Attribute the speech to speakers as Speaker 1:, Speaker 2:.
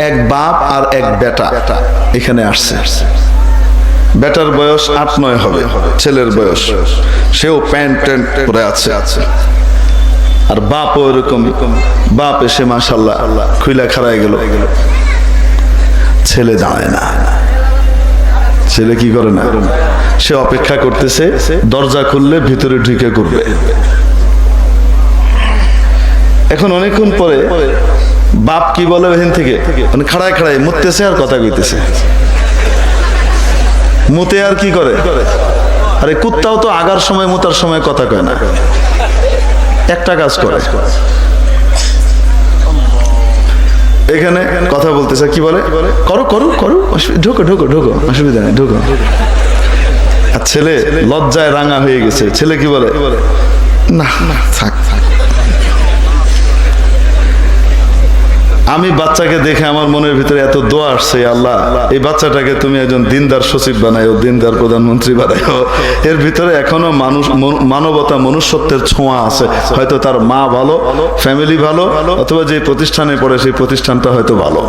Speaker 1: এক বাপ আর এক বেটা এখানে আসছে। বেটার বয়স 8-9 হবে, ছেলের বয়স, সেও প্যান্ট ট্যান্ট পরে আছে, আর বাপও এরকম। বাপ এসে মাশাআল্লাহ খুইলা খাড়ায় গেল, ছেলে দাঁড়ায় না। ছেলে কি করে না, সে অপেক্ষা করতেছে দরজা খুললে ভিতরে ঢুকে করবে। এখন অনেকক্ষণ পরে বাপ কি বলে ওখান থেকে, মানে খাড়ায় খাড়ায় মুততেছে আর কথা কইতেছে। মুতে আর কি করে, আরে কুত্তাও তো আগার সময় মুতার সময় কথা কয় না, একটা কাজ করে। এখানে কথা বলতেছে, কি বলে, করো করো করো, ঢোকো ঢোকো ঢোকো, অসুবিধা নেই ঢোকো। আর ছেলে লজ্জায় রাঙা হয়ে গেছে। ছেলে কি বলে, না না থাক থাক। আমি বাচ্চাকে দেখে আমার মনের ভিতরে এত দোয়া আসছে, আল্লাহ এই বাচ্চাটাকে তুমি একজন দিনদার সচিব বানাইও, দিনদার প্রধানমন্ত্রী বানাইও। এর ভিতরে এখনো মানবতা, মনুষ্যত্বের ছোঁয়া আছে। হয়তো তার মা ভালো, ফ্যামিলি ভালো, অথবা যে প্রতিষ্ঠানে পড়ে সেই প্রতিষ্ঠানটা হয়তো ভালো।